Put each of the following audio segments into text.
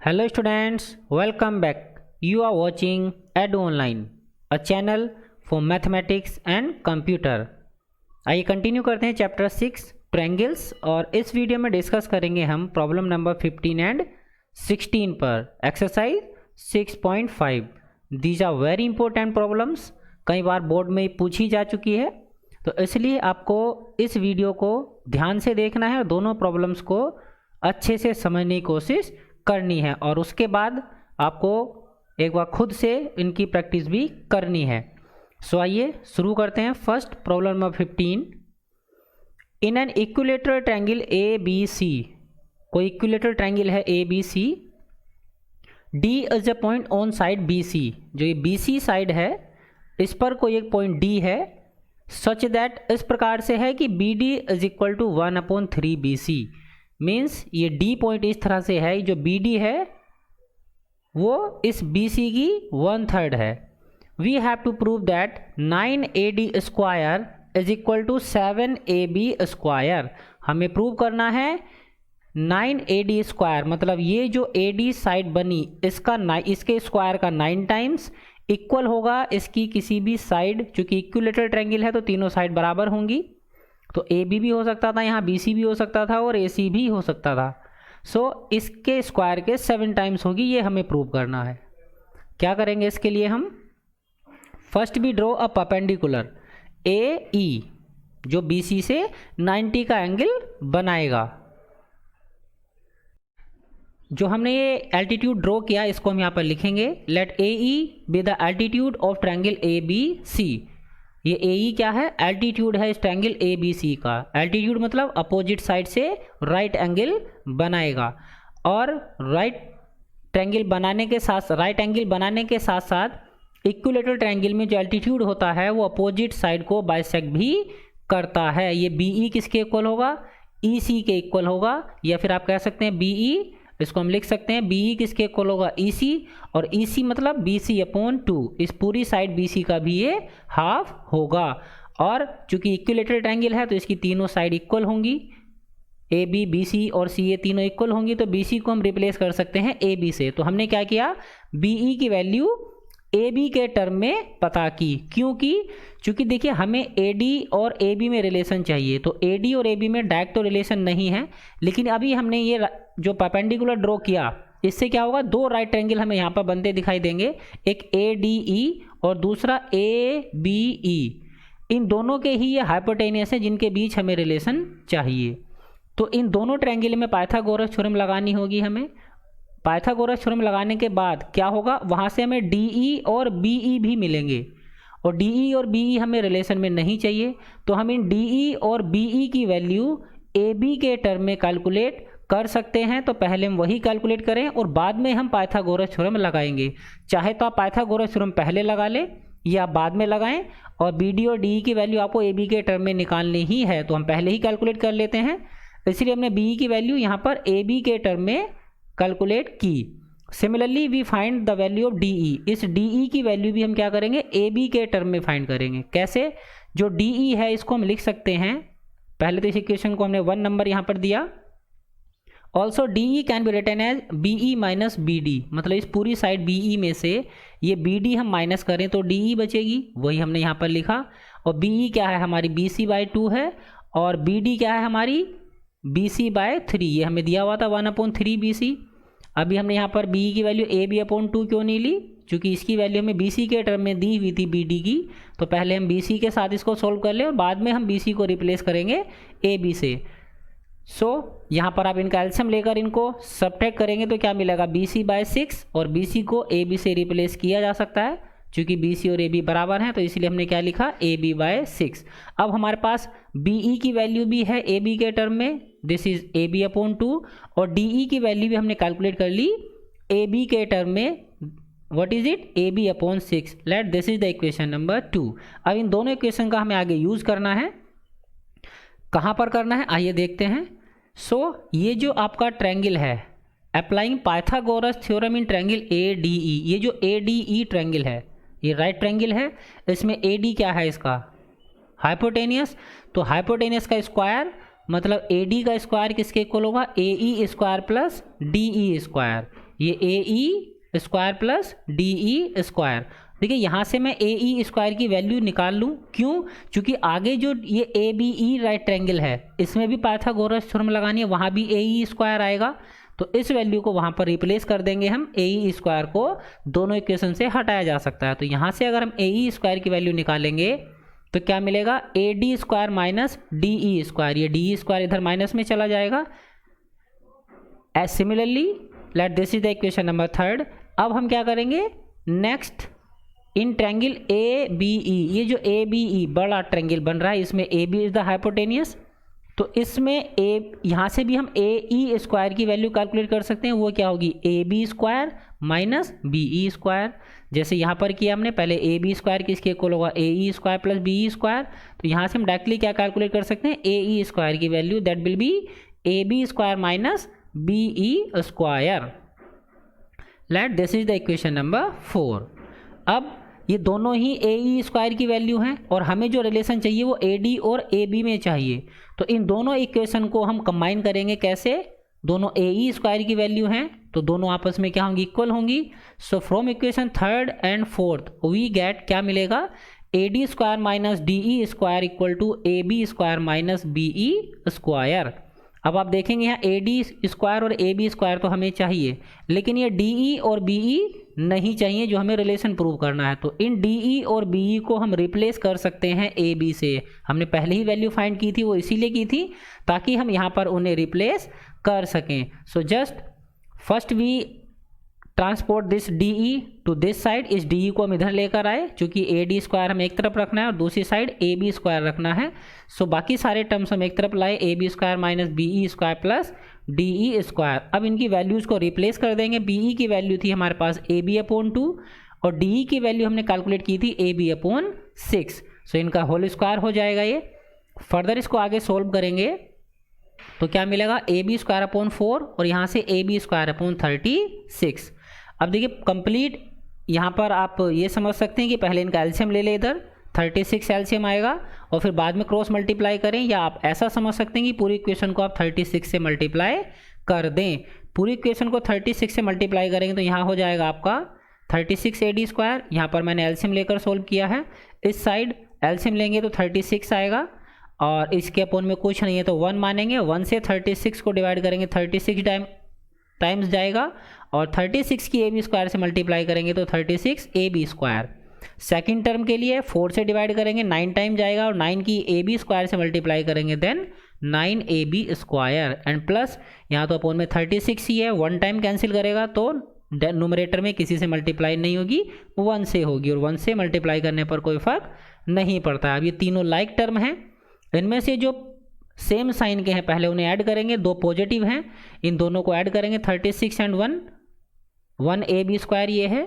Hello students, welcome back. You are watching Edu Online, a channel for mathematics and computer. आइए continue करते हैं chapter 6 triangles और इस video में discuss करेंगे हम प्रॉब्लम नंबर 15 एंड 16 पर exercise 6.5. These are very important problems, कई बार बोर्ड में पूछी जा चुकी है, तो इसलिए आपको इस वीडियो को ध्यान से देखना है और दोनों प्रॉब्लम्स को अच्छे से समझने की कोशिश करनी है और उसके बाद आपको एक बार खुद से इनकी प्रैक्टिस भी करनी है. सो आइए शुरू करते हैं. First problem number 15. In an equilateral triangle A B C, कोई इक्विलेटरल ट्रायंगल है A B C, D is a point on side B C, जो ये बी सी साइड है इस पर कोई एक पॉइंट डी है, सच दैट इस प्रकार से है कि B D is equal to 1/3 B C. Means ये डी पॉइंट इस तरह से है, जो बी डी है वो इस बी सी की 1/3 है. We have to prove that 9AD square is equal to 7AB square. हमें प्रूव करना है 9AD स्क्वायर, मतलब ये जो AD साइड बनी इसके स्क्वायर का 9 टाइम्स इक्वल होगा इसकी किसी भी साइड, चूँकि इक्विलेटरल ट्रायंगल है तो तीनों साइड बराबर होंगी, तो ए बी भी हो सकता था, यहाँ बी सी भी हो सकता था और ए सी भी हो सकता था. सो इसके स्क्वायर के 7 टाइम्स होगी, ये हमें प्रूव करना है. क्या करेंगे इसके लिए हम? फर्स्ट भी ड्रॉ अ परपेंडिकुलर ए ई, जो बी सी से 90 का एंगल बनाएगा. जो हमने ये एल्टीट्यूड ड्रॉ किया इसको हम यहाँ पर लिखेंगे. Let A E be the altitude of triangle A B C. ये ए ई क्या है? एल्टीट्यूड है इस ट्रायंगल ए बी सी का. एल्टीट्यूड मतलब अपोजिट साइड से राइट एंगल बनाएगा, और राइट एंगल बनाने के साथ साथ इक्विलेटरल ट्रायंगल में जो एल्टीट्यूड होता है वो अपोजिट साइड को बाइसेक्ट भी करता है. ये बी ई किसके इक्वल होगा? ई सी के इक्वल होगा, या फिर आप कह सकते हैं बी ई, इसको हम लिख सकते हैं बी ई किसके इक्वल होगा? ई सी, और ई सी मतलब बी सी अपॉन 2. इस पूरी साइड बी सी का भी ये हाफ होगा, और चूंकि इक्विलेटरल ट्रायंगल है तो इसकी तीनों साइड इक्वल होंगी, ए बी बी सी और सी ए तीनों इक्वल होंगी, तो बी सी को हम रिप्लेस कर सकते हैं ए बी से. तो हमने क्या किया? बी ई की वैल्यू ए बी के टर्म में पता की. चूंकि देखिए हमें ए डी और ए बी में रिलेशन चाहिए, तो ए डी और ए बी में डायरेक्ट तो रिलेशन नहीं है, लेकिन अभी हमने ये जो परपेंडिकुलर ड्रॉ किया इससे क्या होगा? दो राइट ट्रायंगल हमें यहाँ पर बनते दिखाई देंगे, एक ए डी ई और दूसरा ए बी ई. इन दोनों के ही ये हाइपोटेनियस है जिनके बीच हमें रिलेशन चाहिए. तो इन दोनों ट्रायंगल में पाइथागोरस थ्योरम लगानी होगी हमें. पाइथागोरस थ्योरम लगाने के बाद क्या होगा? वहाँ से हमें डी ई और बी ई भी मिलेंगे, और डी ई और बी ई हमें रिलेशन में नहीं चाहिए, तो हम इन डी ई और बी ई की वैल्यू ए बी के टर्म में कैलकुलेट कर सकते हैं. तो पहले हम वही कैलकुलेट करें और बाद में हम पाइथागोरस थ्योरम लगाएंगे. चाहे तो आप पाइथागोरस थ्योरम पहले लगा लें या बाद में लगाएं, और बी डी और डी ई की वैल्यू आपको ए बी के टर्म में निकालनी ही है, तो हम पहले ही कैलकुलेट कर लेते हैं. इसलिए हमने बी ई की वैल्यू यहाँ पर ए बी के टर्म में कैलकुलेट की. Similarly we find the value of D E. इस डी ई की वैल्यू भी हम क्या करेंगे? ए बी के टर्म में फाइंड करेंगे. कैसे? जो डी ई है इसको हम लिख सकते हैं, पहले तो इस इक्वेशन को हमने 1 नंबर यहाँ पर दिया. Also D E can be written as B E minus B D, मतलब इस पूरी साइड बी ई में से ये बी डी हम माइनस करें तो डी ई बचेगी, वही हमने यहाँ पर लिखा. और बी ई क्या है? हमारी बी सी बाई 2 है, और बी डी क्या है? हमारी बी सी बाय 3. ये हमें दिया हुआ था 1/3 बी सी. अभी हमने यहाँ पर बी की वैल्यू ए बी अपॉन 2 क्यों नहीं ली? क्योंकि इसकी वैल्यू हमें बी सी के टर्म में दी हुई थी बी डी की, तो पहले हम बी सी के साथ इसको सोल्व कर लें और बाद में हम बी सी को रिप्लेस करेंगे ए बी से. सो यहाँ पर आप इनका एलसीएम लेकर इनको सब्ट्रैक्ट करेंगे तो क्या मिलेगा? बी सी बाय 6, और बी सी को ए बी से रिप्लेस किया जा सकता है, चूँकि बी सी और ए बी बराबर हैं, तो इसलिए हमने क्या लिखा? A B by 6. अब हमारे पास बी ई की वैल्यू भी है ए बी के टर्म में, this is A B upon 2, और डी ई की वैल्यू भी हमने कैलकुलेट कर ली ए बी के टर्म में. What is it? A B upon 6. Let this is the equation number 2. अब इन दोनों इक्वेशन का हमें आगे यूज करना है. कहाँ पर करना है आइए देखते हैं. सो ये जो आपका ट्रायंगल है, applying Pythagoras theorem in triangle A D E, ये जो ए डी ई ट्रायंगल है ये राइट ट्रायंगल है, इसमें ए डी क्या है? इसका हाइपोटेनियस. तो हाइपोटेनियस का स्क्वायर मतलब ए डी का स्क्वायर किसके इक्वल होगा? A E square plus D E square. ये A E square plus D E square. देखिए यहाँ से मैं ए ई स्क्वायर की वैल्यू निकाल लूँ, क्यों? क्योंकि आगे जो ये A B E right triangle है इसमें भी पाइथागोरस थ्योरम लगानी है, वहाँ भी ए ई स्क्वायर आएगा, तो इस वैल्यू को वहाँ पर रिप्लेस कर देंगे हम। ए ई स्क्वायर को दोनों इक्वेशन से हटाया जा सकता है, तो यहाँ से अगर हम ए ई स्क्वायर की वैल्यू निकालेंगे तो क्या मिलेगा? A D square minus D E square, ये डी ई स्क्वायर इधर माइनस में चला जाएगा। As similarly let this is the equation number 3। अब हम क्या करेंगे? Next in triangle A B E, ये जो ए बी ई बड़ा ट्रायंगल बन रहा है, इसमें A B is the hypotenuse, तो इसमें ए यहाँ से भी हम ए ई स्क्वायर की वैल्यू कैलकुलेट कर सकते हैं। वो क्या होगी? A B square minus B E square. जैसे यहाँ पर किया हमने, पहले ए बी स्क्वायर किसके इक्वल होगा? A E square plus B E square. तो यहाँ से हम डायरेक्टली क्या कैलकुलेट कर सकते हैं? ए ई स्क्वायर की value, that will be A B square minus B E square. Let this is the equation number 4। अब ये दोनों ही ए ई स्क्वायर की वैल्यू हैं और हमें जो रिलेशन चाहिए वो ए डी और ए बी में चाहिए, तो इन दोनों इक्वेशन को हम कंबाइन करेंगे। कैसे? दोनों ए ई स्क्वायर की वैल्यू हैं तो दोनों आपस में क्या होंगी? इक्वल होंगी। So from equation 3rd and 4th we get क्या मिलेगा? A D square minus D E square equal to A B square minus B E square. अब आप देखेंगे यहाँ ए डी स्क्वायर और ए बी स्क्वायर तो हमें चाहिए, लेकिन ये डी ई और बी ई नहीं चाहिए जो हमें रिलेशन प्रूव करना है। तो इन डी ई और बी ई को हम रिप्लेस कर सकते हैं ए बी से। हमने पहले ही वैल्यू फाइंड की थी, वो इसीलिए की थी ताकि हम यहाँ पर उन्हें रिप्लेस कर सकें। So just first we transport this D E to this side, इस डी ई को हम इधर लेकर आए, चूँकि ए डी स्क्वायर हम एक तरफ रखना है और दूसरी साइड ए बी स्क्वायर रखना है। सो बाकी सारे टर्म्स हम एक तरफ लाए, A B square minus B E square plus D E square. अब इनकी वैल्यूज़ को रिप्लेस कर देंगे। बी ई की वैल्यू थी हमारे पास ए बी अपॉन 2 और डी ई की वैल्यू हमने कैलकुलेट की थी ए बी अपॉन 6। सो इनका होल स्क्वायर हो जाएगा ये। फर्दर इसको आगे सोल्व करेंगे तो क्या मिलेगा? ए बी स्क्वायर अपॉन 4 और यहाँ से ए बी स्क्वायर अपॉन 36। अब देखिए कंप्लीट यहाँ पर आप ये समझ सकते हैं कि पहले इनका एलसीएम ले ले, इधर 36 एलसीएम आएगा और फिर बाद में क्रॉस मल्टीप्लाई करें, या आप ऐसा समझ सकते हैं कि पूरी इक्वेशन को आप 36 से मल्टीप्लाई कर दें। पूरी इक्वेशन को 36 से मल्टीप्लाई करेंगे तो यहाँ हो जाएगा आपका 36 ए डी स्क्वायर। यहाँ पर मैंने एलसीएम लेकर सोल्व किया है, इस साइड एलसीएम लेंगे तो 36 आएगा और इसके अपोन में कुछ नहीं है तो 1 मानेंगे। 1 से 36 को डिवाइड करेंगे 36 टाइम्स जाएगा और 36 की ए बी स्क्वायर से मल्टीप्लाई करेंगे तो 36 A B square. Second term के लिए 4 से डिवाइड करेंगे 9 टाइम जाएगा और 9 की ए बी स्क्वायर से मल्टीप्लाई करेंगे then 9 A B square and plus यहाँ तो अपोन में 36 ही है, 1 टाइम कैंसिल करेगा तो न्यूमरेटर में किसी से मल्टीप्लाई नहीं होगी, 1 से होगी और 1 से मल्टीप्लाई करने पर कोई फर्क नहीं पड़ता। अब ये तीनों लाइक टर्म हैं, इनमें से जो सेम साइन के हैं पहले उन्हें ऐड करेंगे, 2 पॉजिटिव हैं इन दोनों को ऐड करेंगे 36 एंड 1 ए बी स्क्वायर ये है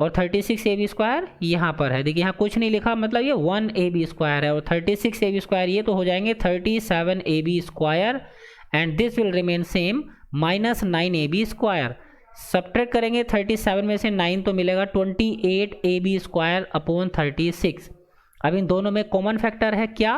और 36 ए बी स्क्वायर यहाँ पर है। देखिए यहाँ कुछ नहीं लिखा, मतलब ये 1 ए बी स्क्वायर है और 36 ए बी स्क्वायर ये तो हो जाएंगे 37 A B square and this will remain same minus 9 A B square. Subtract करेंगे 37 में से 9 तो मिलेगा 28 ए बी स्क्वायर अपॉन 36। अब इन दोनों में कॉमन फैक्टर है क्या?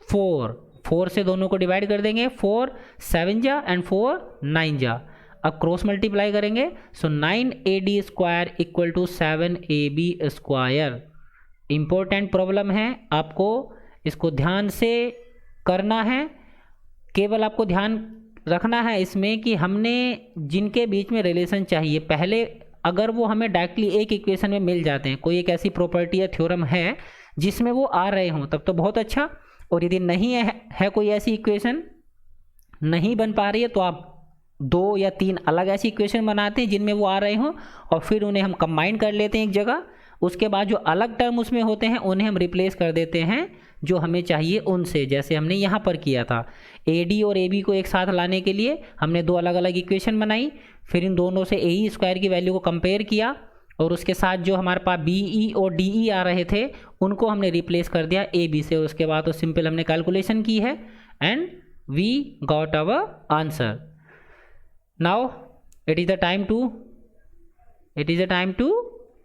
4 से दोनों को डिवाइड कर देंगे, 4 7 जा एंड 4 9 जा। अब क्रॉस मल्टीप्लाई करेंगे so 9 A D square equal to 7 A B square. Important problem है, आपको इसको ध्यान से करना है। केवल आपको ध्यान रखना है इसमें कि हमने जिनके बीच में रिलेशन चाहिए पहले, अगर वो हमें डायरेक्टली एक इक्वेशन में मिल जाते हैं, कोई एक ऐसी प्रॉपर्टी या थ्योरम है जिसमें वो आ रहे हों तब तो बहुत अच्छा, और यदि नहीं है कोई ऐसी इक्वेशन नहीं बन पा रही है तो आप 2 या 3 अलग ऐसी इक्वेशन बनाते हैं जिनमें वो आ रहे हों और फिर उन्हें हम कंबाइन कर लेते हैं एक जगह। उसके बाद जो अलग टर्म उसमें होते हैं उन्हें हम रिप्लेस कर देते हैं जो हमें चाहिए उनसे, जैसे हमने यहाँ पर किया था। ए डी और ए बी को एक साथ लाने के लिए हमने 2 अलग अलग इक्वेशन बनाई, फिर इन दोनों से ए ई स्क्वायर की वैल्यू को कंपेयर किया और उसके साथ जो हमारे पास बी ई और डी ई आ रहे थे उनको हमने रिप्लेस कर दिया ए बी से। उसके बाद तो सिंपल हमने कैलकुलेशन की है and we got our answer. Now it is the time to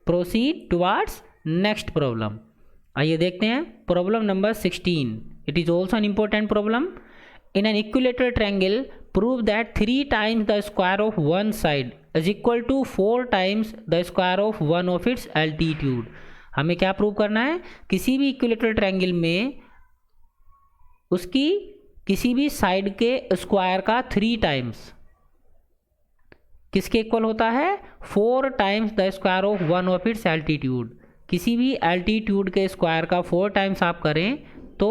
proceed towards next problem. आइए देखते हैं problem number 16। It is also an important problem. In an equilateral triangle prove that 3 times the square of one side is equal to 4 times the square of one of its altitude. हमें क्या prove करना है, किसी भी equilateral triangle में उसकी किसी भी साइड के स्क्वायर का 3 टाइम्स किसके इक्वल होता है, 4 times the square of one of its altitude. किसी भी एल्टीट्यूड के स्क्वायर का 4 टाइम्स आप करें तो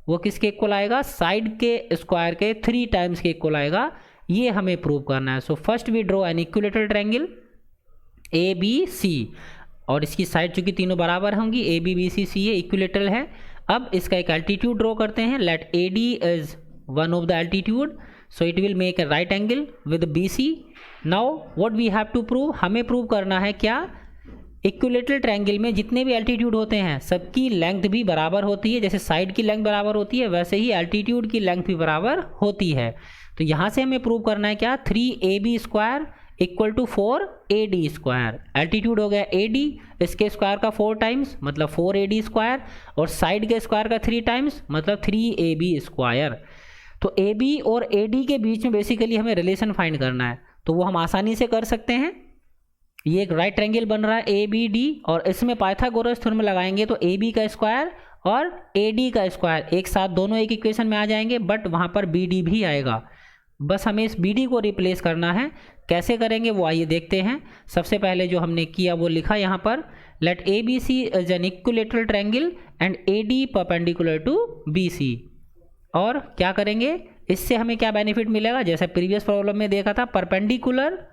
वो किसके इक्वल आएगा, साइड के स्क्वायर के 3 टाइम्स के इक्वल आएगा। ये हमें प्रूव करना है। So first we draw an equilateral triangle A B C, और इसकी साइड चूंकि तीनों बराबर होंगी, ए बी बी सी सी ये इक्विलेटरल है। अब इसका एक एल्टीट्यूड ड्रॉ करते हैं। Let A D is one of the altitude, so it will make a right angle with B C. Now what we have to prove, हमें prove करना है क्या, इक्विलेटरल ट्रायंगल में जितने भी एल्टीट्यूड होते हैं सबकी लेंथ भी बराबर होती है। जैसे साइड की लेंथ बराबर होती है वैसे ही एल्टीट्यूड की लेंथ भी बराबर होती है। तो यहाँ से हमें प्रूव करना है क्या, 3ab square equal to 4ad square. Altitude हो गया ad, इसके स्क्वायर का 4 टाइम्स मतलब 4ad स्क्वायर, और साइड के स्क्वायर का 3 टाइम्स मतलब 3ab स्क्वायर। तो ab और ad के बीच में बेसिकली हमें रिलेशन फाइंड करना है, तो वो हम आसानी से कर सकते हैं। ये एक राइट ट्रायंगल बन रहा है ए बी डी, और इसमें पाइथागोरस थ्योरम लगाएंगे तो ए बी का स्क्वायर और ए डी का स्क्वायर एक साथ दोनों एक इक्वेशन में आ जाएंगे, बट वहाँ पर बी डी भी आएगा। बस हमें इस बी डी को रिप्लेस करना है। कैसे करेंगे वो आइए देखते हैं। सबसे पहले जो हमने किया वो लिखा यहाँ पर, let A B C is an equilateral triangle and A D perpendicular to B C. और क्या करेंगे, इससे हमें क्या बेनिफिट मिलेगा, जैसे प्रीवियस प्रॉब्लम में देखा था, परपेंडिकुलर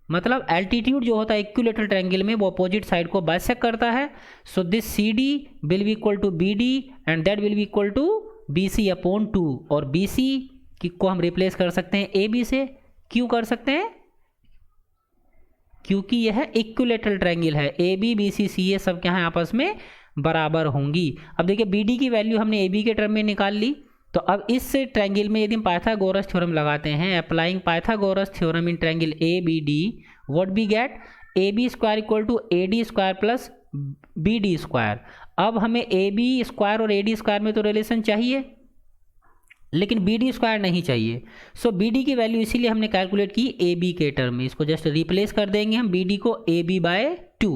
मतलब एल्टीट्यूड जो होता है इक्विलेटरल ट्रायंगल में वो अपोजिट साइड को बाइसेक्ट करता है। So this C D will be equal to B D and that will be equal to B C upon 2, और बी सी को हम रिप्लेस कर सकते हैं ए बी से। क्यों कर सकते हैं, क्योंकि यह इक्विलेटरल ट्रायंगल है, ए बी बी सी सी ये सब क्या है आपस में बराबर होंगी। अब देखिए बी डी की वैल्यू हमने ए बी के टर्म में निकाल ली, तो अब इस ट्रायंगल में यदि हम पाइथागोरस थ्योरम लगाते हैं, applying Pythagoras theorem in triangle A B D, what we get, A B square equal to A D square plus B D square. अब हमें ए बी स्क्वायर और ए डी स्क्वायर में तो रिलेशन चाहिए, लेकिन बी डी स्क्वायर नहीं चाहिए। सो B D की वैल्यू इसीलिए हमने कैलकुलेट की ए बी के टर्म में। इसको जस्ट रिप्लेस कर देंगे हम बी डी को ए बी बाय 2।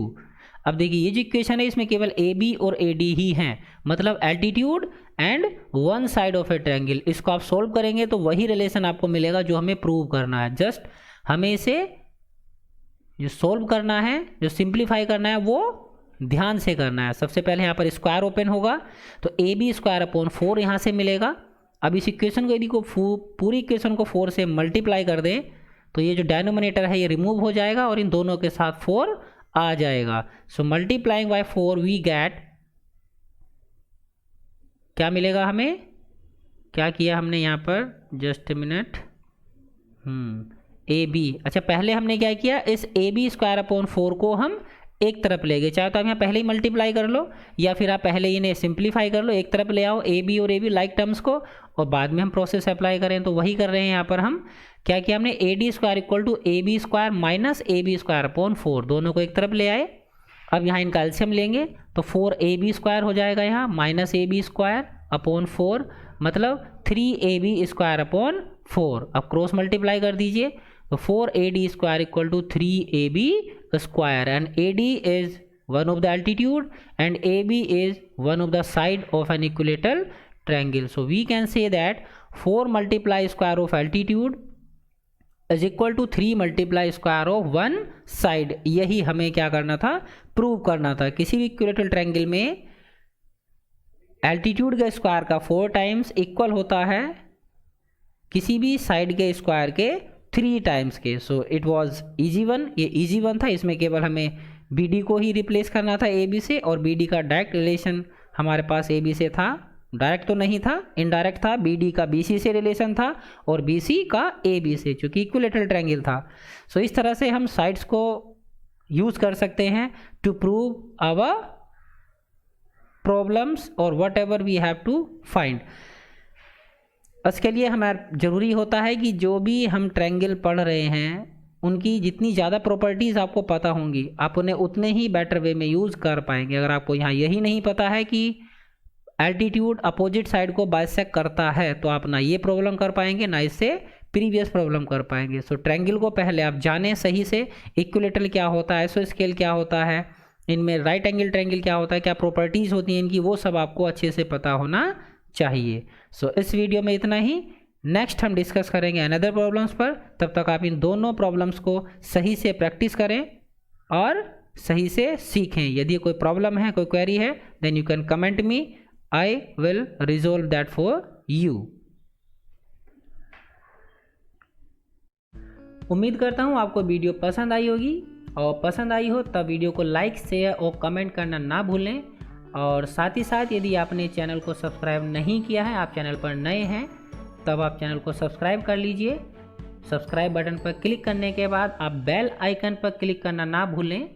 अब देखिए ये जो इक्वेशन है इसमें केवल ए बी और ए डी ही हैं, मतलब altitude and one side of A triangle. इसको आप सोल्व करेंगे तो वही रिलेशन आपको मिलेगा जो हमें प्रूव करना है। जस्ट हमें इसे जो सोल्व करना है, जो सिंप्लीफाई करना है, वो ध्यान से करना है। सबसे पहले यहाँ पर स्क्वायर ओपन होगा तो ए बी स्क्वायर अपॉन 4 यहाँ से मिलेगा। अब इस इक्वेशन को यदि को पूरी इक्वेशन को 4 से मल्टीप्लाई कर दें तो ये जो डिनोमिनेटर है ये रिमूव हो जाएगा और इन दोनों के साथ 4 आ जाएगा। So multiplying by 4 we get, क्या मिलेगा हमें, क्या किया हमने यहाँ पर, just a minute, A B. अच्छा पहले हमने क्या किया, इस ए बी स्क्वायर अपॉन 4 को हम एक तरफ ले गए। चाहे तो आप यहाँ पहले ही मल्टीप्लाई कर लो या फिर आप पहले इन्हें सिंप्लीफाई कर लो, एक तरफ ले आओ ए बी और ए बी लाइक टर्म्स को, और बाद में हम प्रोसेस अप्लाई करें तो वही कर रहे हैं। यहाँ पर हम क्या किया, हमने A D square equal to A B square minus A B square upon 4 दोनों को एक तरफ ले आए। अब यहाँ इनका एलसीएम लेंगे तो 4 ए बी स्क्वायर हो जाएगा यहाँ minus A B square upon 4 मतलब 3 ए बी स्क्वायर अपॉन 4। अब क्रॉस मल्टीप्लाई कर दीजिए तो 4 A D square equal to 3 A B square, and A D is one of the altitude and A B is one of the side of an equilateral triangle. So we can say that 4 multiply square of altitude is equal to 3 multiply square of one side. यही हमें क्या करना था, prove करना था। किसी भी equilateral triangle में एल्टीट्यूड के स्क्वायर का 4 टाइम्स इक्वल होता है किसी भी साइड के स्क्वायर के 3 टाइम्स के। So it was easy one, ये इजी वन था। इसमें केवल हमें बी डी को ही रिप्लेस करना था ए बी से, और बी डी का डायरेक्ट रिलेशन हमारे पास ए बी से था, डायरेक्ट तो नहीं था, इनडायरेक्ट था। बी डी का बी सी से रिलेशन था और बी सी का ए बी से, चूँकि इक्विलेटरल ट्रायंगल था। सो इस तरह से हम साइड्स को यूज़ कर सकते हैं टू प्रूव आवर प्रॉब्लम्स और whatever we have to find. इसके लिए हमारा ज़रूरी होता है कि जो भी हम ट्रायंगल पढ़ रहे हैं उनकी जितनी ज़्यादा प्रॉपर्टीज़ आपको पता होंगी आप उन्हें उतने ही बेटर वे में यूज़ कर पाएंगे। अगर आपको यहाँ यही नहीं पता है कि एल्टीट्यूड अपोजिट साइड को बाइसेक्ट करता है तो आप ना ये प्रॉब्लम कर पाएंगे ना इससे प्रीवियस प्रॉब्लम कर पाएंगे। सो ट्रायंगल को पहले आप जानें सही से, इक्विलेटरल क्या होता है, आइसो स्केल क्या होता है, इनमें राइट एंगल ट्रायंगल क्या होता है, क्या प्रॉपर्टीज़ होती हैं इनकी, वो सब आपको अच्छे से पता होना चाहिए। सो इस वीडियो में इतना ही। नेक्स्ट हम डिस्कस करेंगे अनदर प्रॉब्लम्स पर। तब तक आप इन दोनों प्रॉब्लम्स को सही से प्रैक्टिस करें और सही से सीखें। यदि कोई प्रॉब्लम है, कोई क्वेरी है, then you can comment me, I will resolve that for you. उम्मीद करता हूँ आपको वीडियो पसंद आई होगी, और पसंद आई हो तब वीडियो को लाइक, शेयर और कमेंट करना ना भूलें। और साथ ही साथ यदि आपने चैनल को सब्सक्राइब नहीं किया है, आप चैनल पर नए हैं, तब आप चैनल को सब्सक्राइब कर लीजिए। सब्सक्राइब बटन पर क्लिक करने के बाद आप बेल आइकन पर क्लिक करना ना भूलें,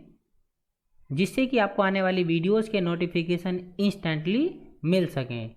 जिससे कि आपको आने वाली वीडियोज़ के नोटिफिकेशन इंस्टेंटली मिल सकें।